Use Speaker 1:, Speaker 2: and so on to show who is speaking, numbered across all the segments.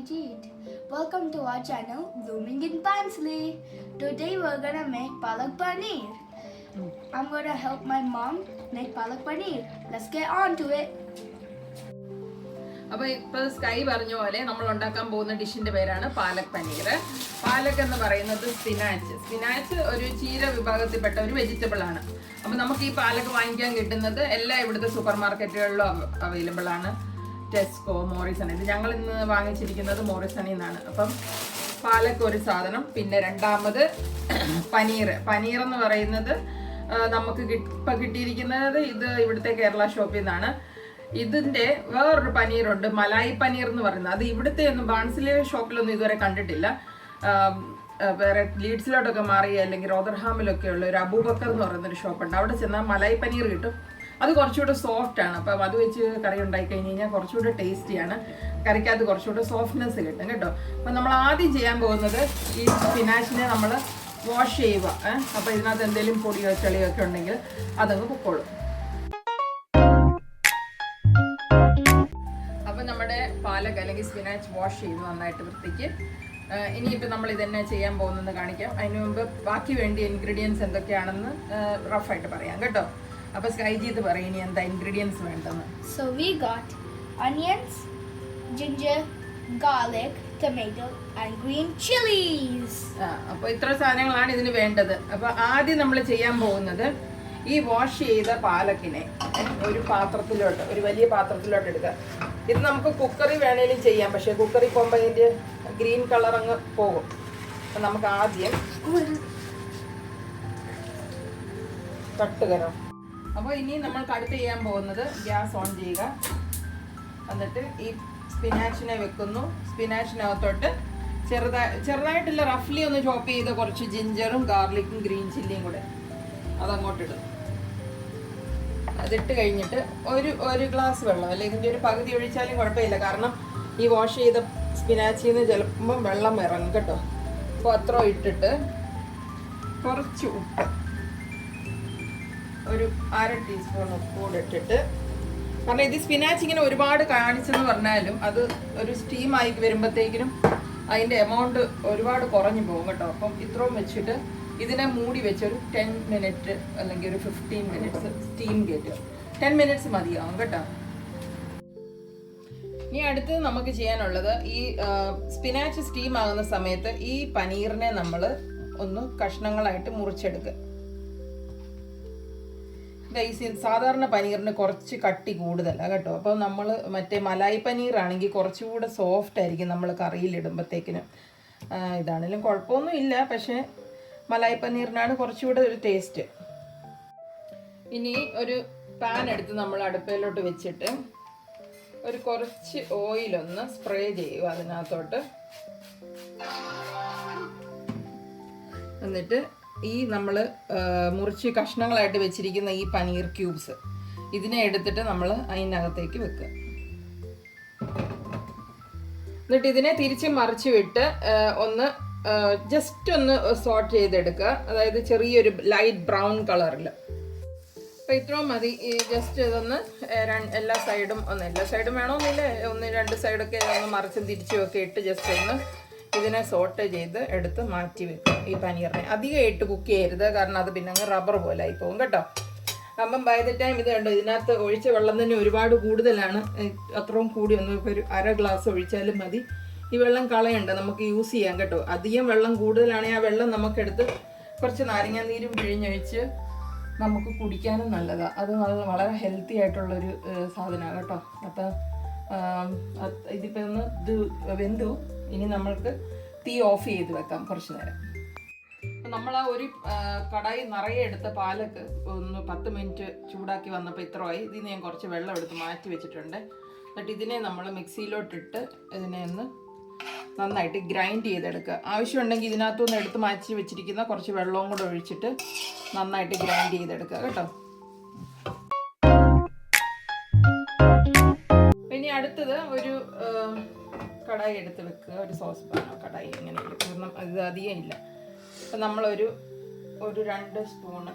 Speaker 1: Majid. Welcome to our channel Blooming in Bansley. Today we're gonna make palak paneer. I'm gonna help my mom make palak paneer. Let's get on to it.
Speaker 2: അപ്പോൾ ഇപ്പോൾ sky പറഞ്ഞ പോലെ നമ്മൾ ഉണ്ടാക്കാൻ പോകുന്ന ഡിഷിൻ്റെ പേരാണ് പാലക് പനീർ. പാലക് എന്ന് പറയുന്നത് സ്പിനാച്ച് ഒരു ചീര വിഭാഗത്തിൽപ്പെട്ട ഒരു വെജിറ്റബിൾ ആണ്. അപ്പോൾ നമുക്ക് ഈ പാലക് വാങ്ങിക്കാൻ കിട്ടുന്നത് എല്ലാ ഇവിടുത്തെ സൂപ്പർ മാർക്കറ്റുകളിലും അവൈലബിൾ ആണ്. Tesco, Morrison. ഇത് ഞങ്ങൾ ഇന്ന് വാങ്ങിച്ചിരിക്കുന്നത് മോറിസണിൽ നിന്നാണ്. അപ്പം പാലക് ഒരു സാധനം. പിന്നെ രണ്ടാമത് പനീർ എന്ന് പറയുന്നത് നമുക്ക് ഇപ്പം കിട്ടിയിരിക്കുന്നത് ഇത് ഇവിടുത്തെ കേരള ഷോപ്പിൽ നിന്നാണ്. ഇതിന്റെ വേറൊരു പനീറുണ്ട്, മലായി പനീർ എന്ന് പറയുന്നത്. അത് ഇവിടുത്തെ ഒന്നും ബാൺസിലെ ഷോപ്പിലൊന്നും ഇതുവരെ കണ്ടിട്ടില്ല. വേറെ ലീഡ്സിലോട്ടൊക്കെ മാറി അല്ലെങ്കിൽ റോദർഹാമിലൊക്കെ ഉള്ള ഒരു അബൂബക്കർ എന്ന് പറയുന്നൊരു ഷോപ്പുണ്ട്. അവിടെ ചെന്നാൽ മലായി പനീർ കിട്ടും. അത് കുറച്ചുകൂടെ സോഫ്റ്റ് ആണ്. അപ്പം അത് വെച്ച് കറി ഉണ്ടാക്കി കഴിഞ്ഞ് കഴിഞ്ഞാൽ കുറച്ചുകൂടെ ടേസ്റ്റിയാണ്. കറിക്കകത്ത് കുറച്ചുകൂടെ സോഫ്റ്റ്നെസ് കിട്ടും കേട്ടോ. അപ്പം നമ്മൾ ആദ്യം ചെയ്യാൻ പോകുന്നത് ഈ സ്പിനാച്ചിനെ നമ്മൾ വാഷ് ചെയ്യുക. അപ്പോൾ ഇതിനകത്ത് എന്തെങ്കിലും പൊടിയോ ചെളിയോ ഒക്കെ ഉണ്ടെങ്കിൽ അതങ്ങ് പൊക്കോളും. അപ്പം നമ്മുടെ പാലക് അല്ലെങ്കിൽ സ്പിനാച്ച് വാഷ് ചെയ്ത് നന്നായിട്ട് വൃത്തിക്ക്. ഇനിയിപ്പോൾ നമ്മൾ ഇതെന്നെ ചെയ്യാൻ പോകുന്നത് കാണിക്കാം. അതിന് മുമ്പ് ബാക്കി വേണ്ടിയ ഇൻഗ്രീഡിയൻസ് എന്തൊക്കെയാണെന്ന് റഫായിട്ട് പറയാം കേട്ടോ. അപ്പോൾ സ്കൈജീത് പറയും ഇനി എന്താ ഇൻഗ്രീഡിയൻസ് വേണ്ടെന്ന്.
Speaker 1: So we got onions, ginger, garlic, tomato and green chilies.
Speaker 2: അപ്പോൾ ഇത്ര സാധനങ്ങളാണ് ഇതിന് വേണ്ടത്. അപ്പോൾ ആദ്യം നമ്മൾ ചെയ്യാൻ പോകുന്നത് ഈ വാഷ് ചെയ്ത പാലക്കിനെ ഒരു പാത്രത്തിലോട്ട്, ഒരു വലിയ പാത്രത്തിലോട്ട് എടുക്കുക. ഇത് നമുക്ക് കുക്കറി വേണേലും ചെയ്യാം, പക്ഷേ കുക്കറി പോകുമ്പോൾ ഇതിൻ്റെ ഗ്രീൻ കളർ അങ്ങ് പോകും. അപ്പം നമുക്ക് ആദ്യം തട്ടുകരം. അപ്പോൾ ഇനി നമ്മൾക്ക് അടുത്ത് ചെയ്യാൻ പോകുന്നത് ഗ്യാസ് ഓൺ ചെയ്യുക. എന്നിട്ട് ഈ സ്പിനാച്ചിനെ വെക്കുന്നു. സ്പിനാച്ചിനകത്തോട്ട് ചെറുതായിട്ടില്ല, റഫ്ലി ഒന്ന് ചോപ്പ് ചെയ്ത കുറച്ച് ജിഞ്ചറും ഗാർലിക്കും ഗ്രീൻ ചില്ലിയും കൂടെ അതങ്ങോട്ട് ഇടും. അതിട്ട് കഴിഞ്ഞിട്ട് ഒരു ഗ്ലാസ് വെള്ളം, അല്ലെങ്കിൽ ഇതിൻ്റെ ഒരു പകുതി ഒഴിച്ചാലും കുഴപ്പമില്ല. കാരണം ഈ വാഷ് ചെയ്ത സ്പിനാച്ചിൽ നിന്ന് ചിലപ്പം വെള്ളം ഇറങ്ങും കേട്ടോ. അപ്പോൾ അത്ര ഇട്ടിട്ട് കുറച്ച് ഉപ്പ്, ഒരു 1/2 ടീസ്പൂൺ ഉപ്പ് കൂടെ ഇട്ടിട്ട്, കാരണം ഇത് സ്പിനാച്ച് ഇങ്ങനെ ഒരുപാട് കാണിച്ചെന്ന് പറഞ്ഞാലും അത് ഒരു സ്റ്റീമായി വരുമ്പോഴത്തേക്കിനും അതിൻ്റെ എമൗണ്ട് ഒരുപാട് കുറഞ്ഞു പോകും കേട്ടോ. അപ്പം ഇത്രയും വെച്ചിട്ട് ഇതിനെ മൂടി വെച്ചൊരു 10 മിനിറ്റ് അല്ലെങ്കിൽ ഒരു 15 മിനിറ്റ്സ് സ്റ്റീം കയറ്റുക. 10 മിനിറ്റ്സ് മതിയാവും കേട്ടോ. ഇനി അടുത്ത് നമുക്ക് ചെയ്യാനുള്ളത് ഈ സ്പിനാച്ച് സ്റ്റീം ആകുന്ന സമയത്ത് ഈ പനീറിനെ നമ്മൾ ഒന്ന് കഷ്ണങ്ങളായിട്ട് മുറിച്ചെടുക്കുക. സാധാരണ പനീറിന് കുറച്ച് കട്ടി കൂടുതലാണ് കേട്ടോ. അപ്പോൾ നമ്മൾ മറ്റേ മലായി പനീറാണെങ്കിൽ കുറച്ചുകൂടെ സോഫ്റ്റ് ആയിരിക്കും നമ്മൾ കറിയിലിടുമ്പോഴത്തേക്കിനും. ഇതാണെങ്കിലും കുഴപ്പമൊന്നും ഇല്ല, പക്ഷേ മലായി പനീറിനാണ് കുറച്ചുകൂടെ ഒരു ടേസ്റ്റ്. ഇനി ഒരു പാൻ എടുത്ത് നമ്മൾ അടുപ്പയിലോട്ട് വെച്ചിട്ട് ഒരു കുറച്ച് ഓയിലൊന്ന് സ്പ്രേ ചെയ്യുക അതിനകത്തോട്ട്. എന്നിട്ട് ഈ നമ്മൾ മുറിച്ച് കഷ്ണങ്ങളായിട്ട് വെച്ചിരിക്കുന്ന ഈ പനീർ ക്യൂബ്സ് ഇതിനെ എടുത്തിട്ട് നമ്മൾ അതിനകത്തേക്ക് വെക്കുക. എന്നിട്ട് ഇതിനെ തിരിച്ച് മറിച്ച് വിട്ട് ഒന്ന് ജസ്റ്റ് ഒന്ന് സോട്ട് ചെയ്തെടുക്കുക. അതായത് ചെറിയൊരു ലൈറ്റ് ബ്രൗൺ കളറിൽ. അപ്പോൾ ഇത്രയും മതി. ഈ ജസ്റ്റ് ഇതൊന്ന് എല്ലാ സൈഡും വേണമെന്നില്ല, 1-2 സൈഡൊക്കെ ഒന്ന് മറിച്ചും തിരിച്ചും ഒക്കെ ഇട്ട് ജസ്റ്റ് ഒന്ന് ഇതിനെ സോട്ട് ചെയ്ത് എടുത്ത് മാറ്റി വെക്കും. ഈ പനീറിനെ അധികം ഇട്ട് കുക്ക് ചെയ്യരുത്, കാരണം അത് പിന്നെ അങ്ങ് റബ്ബർ പോലെ ആയി പോകും കേട്ടോ. അപ്പം ബൈ ദ ടൈം ഇത് കണ്ടോ, ഇതിനകത്ത് ഒഴിച്ച വെള്ളം തന്നെ ഒരുപാട് കൂടുതലാണ്. അത്രയും കൂടി ഒന്ന് ഒരു 1/2 ഗ്ലാസ് ഒഴിച്ചാലും മതി. ഈ വെള്ളം കളയണ്ട, നമുക്ക് യൂസ് ചെയ്യാം കേട്ടോ. അധികം വെള്ളം കൂടുതലാണെങ്കിൽ ആ വെള്ളം നമുക്കെടുത്ത് കുറച്ച് നാരങ്ങാനീരും പിഴിഞ്ഞൊഴിച്ച് നമുക്ക് കുടിക്കാനും നല്ലതാണ്. അത് വളരെ ഹെൽത്തി ആയിട്ടുള്ളൊരു സാധനമാണ് കേട്ടോ. അപ്പം ഇതിപ്പോൾ ഒന്ന് ഇത് വെന്തു. ഇനി നമ്മൾക്ക് തീ ഓഫ് ചെയ്ത് വെക്കാം കുറച്ച് നേരം. അപ്പം നമ്മൾ ആ ഒരു കടായി നിറയെ എടുത്ത പാലക്ക് ഒന്ന് 10 മിനിറ്റ് ചൂടാക്കി വന്നപ്പോൾ ഇത്രയായി. ഇതിന് ഞാൻ കുറച്ച് വെള്ളം എടുത്ത് മാറ്റി വെച്ചിട്ടുണ്ട്. എന്നിട്ട് ഇതിനെ നമ്മൾ മിക്സിയിലോട്ടിട്ട് ഇതിനെ ഒന്ന് നന്നായിട്ട് ഗ്രൈൻഡ് ചെയ്തെടുക്കുക. ആവശ്യമുണ്ടെങ്കിൽ ഇതിനകത്തുനിന്ന് എടുത്ത് മാറ്റി വെച്ചിരിക്കുന്ന കുറച്ച് വെള്ളവും കൂടെ ഒഴിച്ചിട്ട് നന്നായിട്ട് ഗ്രൈൻഡ് ചെയ്തെടുക്കുക കേട്ടോ. ഇനി അടുത്തത് ഒരു കടായി എടുത്ത് വെക്കുക. ഒരു സോസ് പാനോ കടായി ഇങ്ങനെയുള്ള, കാരണം അത് അധികം ഇല്ല. അപ്പം നമ്മളൊരു 2 സ്പൂണ്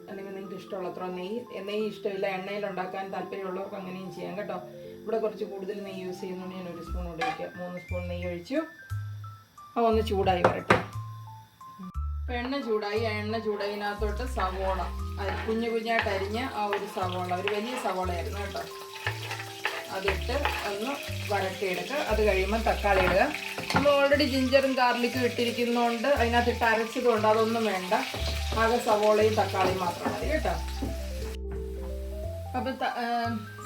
Speaker 2: അല്ലെങ്കിൽ നിങ്ങൾക്ക് ഇഷ്ടമുള്ളത്ര നെയ്യ് ഇഷ്ടമില്ല, എണ്ണയിൽ ഉണ്ടാക്കാൻ താല്പര്യമുള്ളവർക്ക് അങ്ങനെയും ചെയ്യാം കേട്ടോ. ഇവിടെ കുറച്ച് കൂടുതൽ നെയ്യ് യൂസ് ചെയ്യുന്നതുകൊണ്ട് ഞാൻ 1 സ്പൂൺ കൂടെ ഒഴിക്കുക. 3 സ്പൂൺ നെയ്യ് ഒഴിച്ചു. ഒന്ന് ചൂടായി വരട്ടെ. അപ്പം എണ്ണ ചൂടായി. ആ എണ്ണ ചൂടായിനകത്തോട്ട് സവോള, കുഞ്ഞു കുഞ്ഞായിട്ട് അരിഞ്ഞ ആ ഒരു സവോള, ഒരു വലിയ സവോളയായിരുന്നു കേട്ടോ, അതിട്ട് ഒന്ന് വരട്ടിയെടുക്കുക. അത് കഴിയുമ്പോൾ തക്കാളി ഇടുക. നമ്മൾ ഓൾറെഡി ജിഞ്ചറും ഗാർലിക്കും ഇട്ടിരിക്കുന്നതുകൊണ്ട് അതിനകത്തിട്ട് അരച്ചതുകൊണ്ട് അതൊന്നും വേണ്ട. ആകെ സവോളയും തക്കാളിയും മാത്രം മതി കേട്ടോ. അപ്പം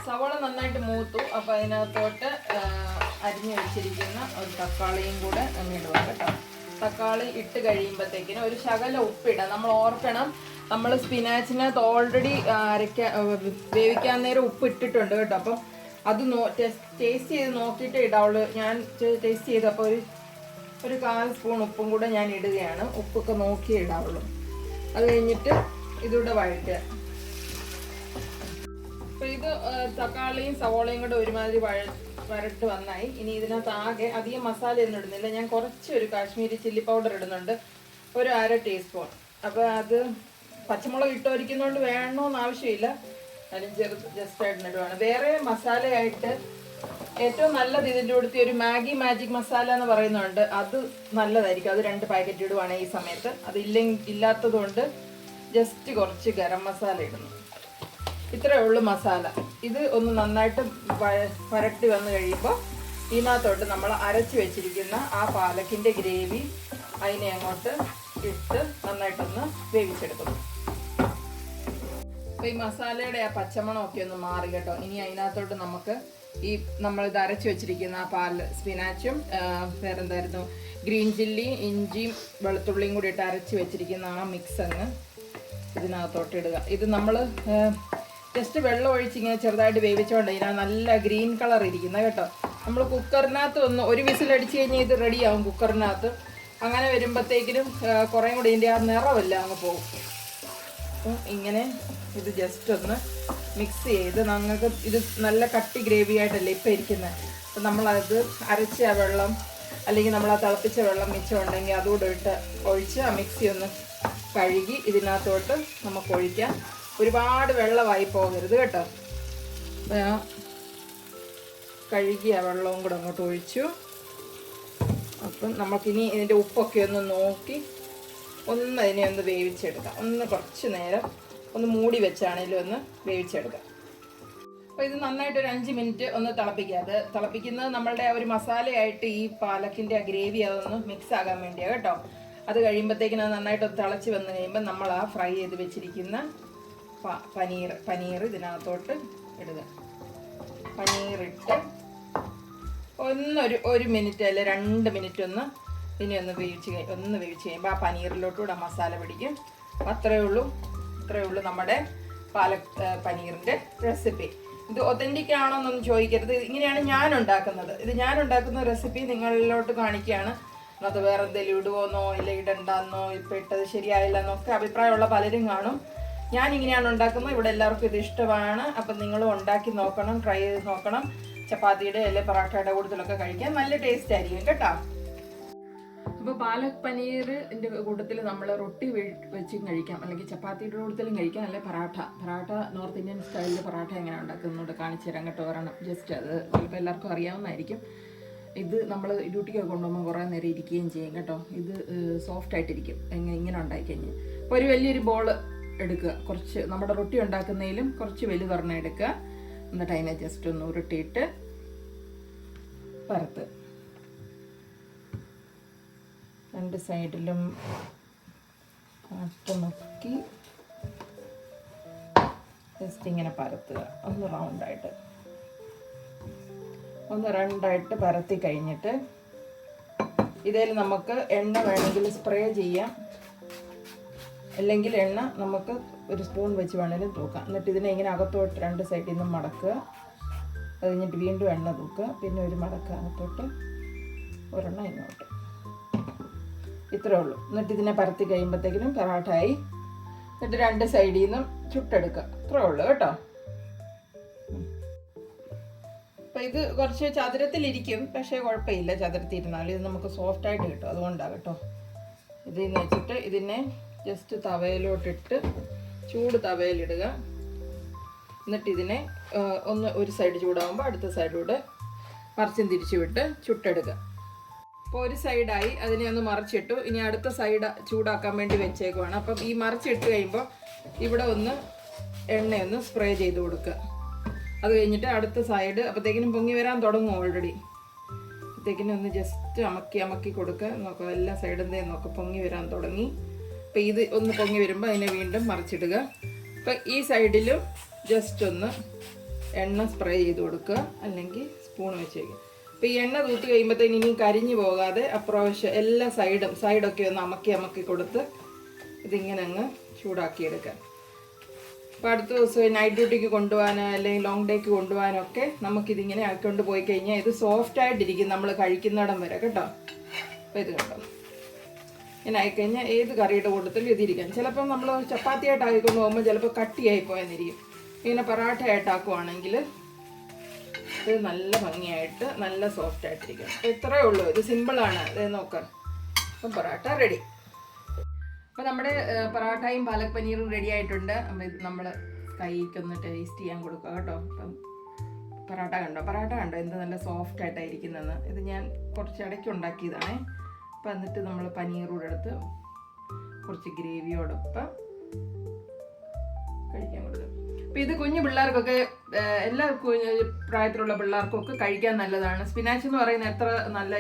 Speaker 2: സവോള നന്നായിട്ട് മൂത്തു. അപ്പം അതിനകത്തോട്ട് അരിഞ്ഞു വെച്ചിരിക്കുന്ന ഒരു തക്കാളിയും കൂടെ ഇടുക കേട്ടോ. തക്കാളി ഇട്ട് കഴിയുമ്പോഴത്തേക്കിന് ഒരു ശകല ഉപ്പിടാം. നമ്മൾ ഓർക്കണം, നമ്മൾ സ്പിനാച്ചിനകത്ത് ഓൾറെഡി വേവിക്കാൻ നേരം ഉപ്പ് ഇട്ടിട്ടുണ്ട് കേട്ടോ. അപ്പം അത് ടേസ്റ്റ് ചെയ്ത് നോക്കിയിട്ട് ഇടാവുള്ളൂ. ഞാൻ ടേസ്റ്റ് ചെയ്തപ്പോൾ ഒരു 1/4 സ്പൂൺ ഉപ്പും കൂടെ ഞാൻ ഇടുകയാണ്. ഉപ്പൊക്കെ നോക്കി ഇടാവുള്ളൂ. അത് കഴിഞ്ഞിട്ട് ഇതിവിടെ വഴറ്റുക. അപ്പോൾ ഇത് തക്കാളിയും സവോളയും കൂടെ ഒരുമാതിരി വരട്ട് വന്നായി. ഇനി ഇതിനകത്ത് ആകെ അധികം മസാല ഒന്നും ഇടുന്നില്ല. ഞാൻ കുറച്ചൊരു കാശ്മീരി ചില്ലി പൗഡർ ഇടുന്നുണ്ട്, ഒരു 1/2 ടീസ്പൂൺ. അപ്പോൾ അത് പച്ചമുളക് ഇട്ടൊരിക്കുന്നതുകൊണ്ട് വേണമെന്ന് ആവശ്യമില്ല, അതിന് ജസ്റ്റ് ആയിട്ട് ഇടുവാണ്. വേറെ മസാലയായിട്ട് ഏറ്റവും നല്ലത് ഇതിൻ്റെ കൂടെ ഒരു മാഗി മാജിക് മസാല എന്ന് പറയുന്നുണ്ട്. അത് നല്ലതായിരിക്കും. അത് 2 പാക്കറ്റ് ഇടുവാണ് ഈ സമയത്ത്. അത് ഇല്ലാത്തത് കൊണ്ട് ജസ്റ്റ് കുറച്ച് ഗരം മസാല ഇടുന്നു. ഇത്രയേ ഉള്ളൂ മസാല. ഇത് ഒന്ന് നന്നായിട്ട് വരട്ടി വന്നു കഴിയുമ്പോൾ ഇതിനകത്തോട്ട് നമ്മൾ അരച്ച് വെച്ചിരിക്കുന്ന ആ പാലക്കിൻ്റെ ഗ്രേവി അതിനെ അങ്ങോട്ട് ഇട്ട് നന്നായിട്ടൊന്ന് വേവിച്ചെടുക്കുന്നു. അപ്പോൾ ഈ മസാലയുടെ ആ പച്ചമണമൊക്കെ ഒന്ന് മാറി കേട്ടോ. ഇനി അതിനകത്തോട്ട് നമുക്ക് ഈ നമ്മളിത് അരച്ച് വെച്ചിരിക്കുന്ന ആ സ്പിനാച്ചും വേറെന്തായിരുന്നു ഗ്രീൻ ചില്ലി, ഇഞ്ചിയും വെളുത്തുള്ളിയും കൂടി ഇട്ട് അരച്ച് വെച്ചിരിക്കുന്ന ആ മിക്സ് അങ്ങ് ഇതിനകത്തോട്ട് ഇടുക. ഇത് നമ്മൾ ജസ്റ്റ് വെള്ളം ഒഴിച്ച് ഇങ്ങനെ ചെറുതായിട്ട് വേവിച്ചുകൊണ്ട് ഇതിനാ നല്ല ഗ്രീൻ കളർ ഇരിക്കുന്നത് കേട്ടോ. നമ്മൾ കുക്കറിനകത്ത് ഒരു വിസിലടിച്ച് കഴിഞ്ഞാൽ ഇത് റെഡിയാവും കുക്കറിനകത്ത്. അങ്ങനെ വരുമ്പോഴത്തേക്കിനും കുറേ കൂടി ഇതിൻ്റെ ആ നിറമല്ല അങ്ങ് പോകും. അപ്പം ഇങ്ങനെ ഇത് ജസ്റ്റ് ഒന്ന് മിക്സ് ചെയ്ത് ഞങ്ങൾക്ക് ഇത് നല്ല കട്ടി ഗ്രേവി ആയിട്ടല്ലേ ഇപ്പം ഇരിക്കുന്നത്. അപ്പം നമ്മളത് അരച്ച ആ വെള്ളം അല്ലെങ്കിൽ നമ്മൾ ആ തിളപ്പിച്ച വെള്ളം മിച്ചമുണ്ടെങ്കിൽ അതുകൂടെ ഇട്ട് ഒഴിച്ച് ആ മിക്സി ഒന്ന് കഴുകി ഇതിനകത്തോട്ട് നമുക്ക് ഒഴിക്കാം. ഒരുപാട് വെള്ളമായി പോകരുത് കേട്ടോ. കഴുകിയ വെള്ളവും കൂടെ അങ്ങോട്ട് ഒഴിച്ചു. അപ്പം നമുക്കിനി ഇതിൻ്റെ ഉപ്പൊക്കെ ഒന്ന് നോക്കി അതിനെ ഒന്ന് വേവിച്ചെടുക്കാം. കുറച്ച് നേരം ഒന്ന് മൂടി വെച്ചാണേലും ഒന്ന് വേവിച്ചെടുക്കാം. അപ്പോൾ ഇത് നന്നായിട്ട് ഒരു 5 മിനിറ്റ് ഒന്ന് തിളപ്പിക്കുക. അത് തിളപ്പിക്കുന്നത് നമ്മളുടെ ഒരു മസാലയായിട്ട് ഈ പാലക്കിൻ്റെ ആ ഗ്രേവി അതൊന്ന് മിക്സ് ആകാൻ വേണ്ടിയാണ് കേട്ടോ. അത് കഴിയുമ്പോഴത്തേക്കിനും അത് നന്നായിട്ട് തിളച്ച് വന്നു കഴിയുമ്പോൾ നമ്മൾ ആ ഫ്രൈ ചെയ്ത് വെച്ചിരിക്കുന്ന പനീർ ഇതിനകത്തോട്ട് ഇടുക. പനീറിട്ട് ഒരു മിനിറ്റ് അല്ലെ 2 മിനിറ്റ് ഇനി ഒന്ന് വേവിച്ച് കഴിയുമ്പോൾ ആ പനീറിലോട്ടുകൂടെ മസാല പിടിക്കും. അത്രയേ ഉള്ളൂ നമ്മുടെ പനീറിൻ്റെ റെസിപ്പി. ഇത് ഒത്തൻറ്റിക് ആണോ എന്നൊന്നും ചോദിക്കരുത്. ഇങ്ങനെയാണ് ഞാൻ ഉണ്ടാക്കുന്നത്. ഇത് ഞാൻ ഉണ്ടാക്കുന്ന റെസിപ്പി നിങ്ങളിലോട്ട് കാണിക്കുകയാണ്. അത് വേറെ എന്തെങ്കിലും ഇടുവോന്നോ ഇല്ല ഇടണ്ടെന്നോ ഇപ്പം ഇട്ടത് ശരിയായില്ല എന്നൊക്കെ അഭിപ്രായമുള്ള പലരും കാണും. ഞാനിങ്ങനെയാണ് ഉണ്ടാക്കുന്നത്. ഇവിടെ എല്ലാവർക്കും ഇത് ഇഷ്ടമാണ്. അപ്പം നിങ്ങളും ഉണ്ടാക്കി നോക്കണം, ട്രൈ ചെയ്ത് നോക്കണം. ചപ്പാത്തിയുടെ അല്ലെങ്കിൽ പൊറാട്ടയുടെ കൂട്ടത്തിലൊക്കെ കഴിക്കാൻ നല്ല ടേസ്റ്റ് ആയിരിക്കും കേട്ടോ. അപ്പോൾ പാലക് പനീറിൻ്റെ കൂട്ടത്തിൽ നമ്മൾ റൊട്ടി വെച്ചും കഴിക്കാം, അല്ലെങ്കിൽ ചപ്പാത്തിയുടെ കൂട്ടത്തിലും കഴിക്കാം, അല്ലെങ്കിൽ പൊറാട്ട നോർത്ത് ഇന്ത്യൻ സ്റ്റൈലിൽ പൊറാട്ട എങ്ങനെ ഉണ്ടാക്കുന്നതുകൊണ്ട് കാണിച്ചു തരാം കേട്ടോ. ഒരെണ്ണം ജസ്റ്റ് അത് ചിലപ്പോൾ എല്ലാവർക്കും അറിയാവുന്നതായിരിക്കും. ഇത് നമ്മൾ ഡ്യൂട്ടിക്കൊക്കെ കൊണ്ടുപോകുമ്പോൾ കുറേ നേരം ഇരിക്കുകയും ചെയ്യും കേട്ടോ. ഇത് സോഫ്റ്റായിട്ടിരിക്കും ഇങ്ങനെ ഉണ്ടായിക്കഴിഞ്ഞ്. അപ്പോൾ ഒരു വലിയൊരു ബോൾ എടുക്കുക. കുറച്ച് നമ്മുടെ റൊട്ടി ഉണ്ടാക്കുന്നതിലും കുറച്ച് വലുതൊരെണ്ണം എടുക്കുക. എന്നിട്ട് അതിനെ ജസ്റ്റ് ഒന്ന് ഉരുട്ടിയിട്ട് പരത്ത്. 2 സൈഡിലും നോക്കി ജസ്റ്റ് ഇങ്ങനെ പരത്തുക. ഒന്ന് റൗണ്ടായിട്ട് പരത്തി കഴിഞ്ഞിട്ട് ഇതിൽ നമുക്ക് എണ്ണ വേണമെങ്കിൽ സ്പ്രേ ചെയ്യാം, അല്ലെങ്കിൽ എണ്ണ നമുക്ക് ഒരു സ്പൂൺ വെച്ച് വേണമെങ്കിലും തൂക്കാം. എന്നിട്ട് ഇതിനെ ഇങ്ങനെ അകത്തോട്ട് 2 സൈഡിൽ നിന്നും മടക്കുക. അത് കഴിഞ്ഞിട്ട് വീണ്ടും എണ്ണ തൂക്കുക. പിന്നെ ഒരു മടക്കുക അകത്തോട്ട്, ഒരെണ്ണം ഇങ്ങോട്ട്. ഇത്രേ ഉള്ളൂ. എന്നിട്ട് ഇതിനെ പരത്തി കഴിയുമ്പോഴത്തേക്കിനും പൊറാട്ടയായി. എന്നിട്ട് 2 സൈഡിൽ നിന്നും ചുട്ടെടുക്കുക. ഇത്രേ ഉള്ളൂ കേട്ടോ. അപ്പം ഇത് കുറച്ച് ചതുരത്തിലിരിക്കും, പക്ഷേ കുഴപ്പമില്ല ചതുരത്തിരുന്നാലും ഇത് നമുക്ക് സോഫ്റ്റായിട്ട് കിട്ടും. അതുകൊണ്ടാണ് കേട്ടോ. ഇതിന്ന് വെച്ചിട്ട് ഇതിനെ ജസ്റ്റ് തവയിലോട്ടിട്ട് ചൂട് തവയിലിടുക. എന്നിട്ട് ഇതിനെ ഒന്ന് ഒരു സൈഡ് ചൂടാകുമ്പോൾ അടുത്ത സൈഡിലൂടെ മറിച്ചും തിരിച്ചു വിട്ട് ചുട്ടെടുക്കുക. അപ്പോൾ ഒരു സൈഡായി അതിനെ ഒന്ന് മറിച്ചിട്ടു. ഇനി അടുത്ത സൈഡ് ചൂടാക്കാൻ വേണ്ടി വെച്ചേക്കുവാണ്. അപ്പം ഈ മറിച്ചിട്ട് കഴിയുമ്പോൾ ഇവിടെ ഒന്ന് എണ്ണയൊന്ന് സ്പ്രേ ചെയ്ത് കൊടുക്കുക. അത് കഴിഞ്ഞിട്ട് അടുത്ത സൈഡ് അപ്പോഴത്തേക്കിനും പൊങ്ങി വരാൻ തുടങ്ങും ഓൾറെഡി. അപ്പോഴത്തേക്കിനും ഒന്ന് ജസ്റ്റ് അമക്കി കൊടുക്കുക. നോക്കുക എല്ലാ സൈഡിൽ നിന്നേ നോക്കുക പൊങ്ങി വരാൻ തുടങ്ങി. അപ്പോൾ ഇത് ഒന്ന് പൊങ്ങി വരുമ്പോൾ അതിനെ വീണ്ടും മറിച്ചിടുക. അപ്പോൾ ഈ സൈഡിലും ജസ്റ്റ് ഒന്ന് എണ്ണ സ്പ്രേ ചെയ്ത് കൊടുക്കുക, അല്ലെങ്കിൽ സ്പൂൺ വെച്ചേക്കുക. അപ്പോൾ ഈ എണ്ണ തൂത്ത് കഴിയുമ്പോഴത്തേന് ഇനി കരിഞ്ഞു പോകാതെ അപ്രാവശ്യം എല്ലാ സൈഡൊക്കെ ഒന്ന് അമക്കി കൊടുത്ത് ഇതിങ്ങനെ അങ്ങ് ചൂടാക്കിയെടുക്കുക. അപ്പോൾ അടുത്ത ദിവസം നൈറ്റ് ഡ്യൂട്ടിക്ക് കൊണ്ടുപോകാനോ അല്ലെങ്കിൽ ലോങ് ഡേക്ക് കൊണ്ടുപോകാനൊക്കെ നമുക്കിതിങ്ങനെ ആക്കിക്കൊണ്ട് പോയി കഴിഞ്ഞാൽ ഇത് സോഫ്റ്റായിട്ടിരിക്കും നമ്മൾ കഴിക്കുന്നിടം വരെ കേട്ടോ. അപ്പോൾ ഇത് കേട്ടോ ഇങ്ങനെ ആയിക്കഴിഞ്ഞാൽ ഏത് കറിയുടെ കൂട്ടത്തിലും ഇതിരിക്കാം. ചിലപ്പോൾ നമ്മൾ ചപ്പാത്തിയായിട്ട് ആക്കിക്കൊണ്ട് പോകുമ്പോൾ ചിലപ്പോൾ കട്ടിയായി പോയെന്നിരിക്കും. ഇങ്ങനെ പൊറാട്ടയായിട്ടാക്കുവാണെങ്കിൽ ഇത് നല്ല ഭംഗിയായിട്ട് നല്ല സോഫ്റ്റ് ആയിട്ടിരിക്കും. അപ്പോൾ ഇത്രയേ ഉള്ളൂ, ഇത് സിമ്പിളാണ്. ഇത് നോക്കാം. അപ്പം പൊറാട്ട റെഡി. അപ്പോൾ നമ്മുടെ പൊറാട്ടയും പാലക് പനീറും റെഡി ആയിട്ടുണ്ട്. അപ്പോൾ ഇത് നമ്മൾ കൈക്കൊന്ന് ടേസ്റ്റ് ചെയ്യാൻ കൊടുക്കുക കേട്ടോ. അപ്പം പൊറാട്ട കണ്ടോ എന്ത് നല്ല സോഫ്റ്റ് ആയിട്ടായിരിക്കുന്നതെന്ന്. ഇത് ഞാൻ കുറച്ച് ഇടയ്ക്ക് ഉണ്ടാക്കിയതാണേ. അപ്പം എന്നിട്ട് നമ്മൾ പനീറൂടെ എടുത്ത് കുറച്ച് ഗ്രേവിയോടൊപ്പം കഴിക്കാൻ കൊടുക്കും. അപ്പോൾ ഇത് കുഞ്ഞു പിള്ളേർക്കൊക്കെ എല്ലാ പ്രായത്തിലുള്ള പിള്ളേർക്കൊക്കെ കഴിക്കാൻ നല്ലതാണ്. സ്പിനാച്ച് എന്ന് പറയുന്നത് എത്ര നല്ല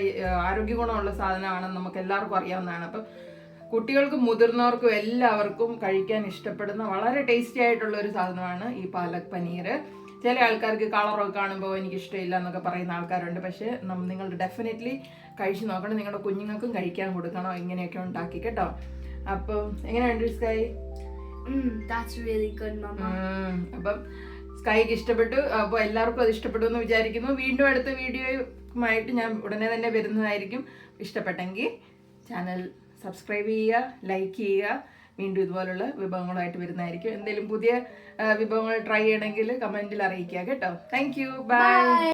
Speaker 2: ആരോഗ്യ ഗുണമുള്ള സാധനമാണെന്ന് നമുക്ക് എല്ലാവർക്കും അറിയാവുന്നതാണ്. അപ്പം കുട്ടികൾക്കും മുതിർന്നവർക്കും എല്ലാവർക്കും കഴിക്കാൻ ഇഷ്ടപ്പെടുന്ന വളരെ ടേസ്റ്റി ആയിട്ടുള്ള ഒരു സാധനമാണ് ഈ പാലക് പനീർ. ചില ആൾക്കാർക്ക് കളറൊക്കെ കാണുമ്പോൾ എനിക്ക് ഇഷ്ടമില്ല എന്നൊക്കെ പറയുന്ന ആൾക്കാരുണ്ട്. പക്ഷേ നിങ്ങൾ ഡെഫിനറ്റ്ലി കഴിച്ച് നോക്കണം. നിങ്ങളുടെ കുഞ്ഞുങ്ങൾക്കും കഴിക്കാൻ കൊടുക്കണം. ഇങ്ങനെയൊക്കെ ഉണ്ടാക്കി കേട്ടോ. അപ്പം എങ്ങനെയുണ്ട് sky?
Speaker 1: That's really good, Mama.
Speaker 2: അപ്പം സ്കൈക്ക് ഇഷ്ടപ്പെട്ടു. അപ്പോൾ എല്ലാവർക്കും അത് ഇഷ്ടപ്പെട്ടു എന്ന് വിചാരിക്കുന്നു. വീണ്ടും അടുത്ത വീഡിയോയുമായിട്ട് ഞാൻ ഉടനെ തന്നെ വരുന്നതായിരിക്കും. ഇഷ്ടപ്പെട്ടെങ്കിൽ ചാനൽ സബ്സ്ക്രൈബ് ചെയ്യുക, ലൈക്ക് ചെയ്യുക. വീണ്ടും ഇതുപോലുള്ള വിഭവങ്ങളായിട്ട് വരുന്നതായിരിക്കും. എന്തെങ്കിലും പുതിയ വിഭവങ്ങൾ ട്രൈ ചെയ്യണമെങ്കിൽ കമൻറ്റിൽ അറിയിക്കുക കേട്ടോ. Thank you. ബൈ.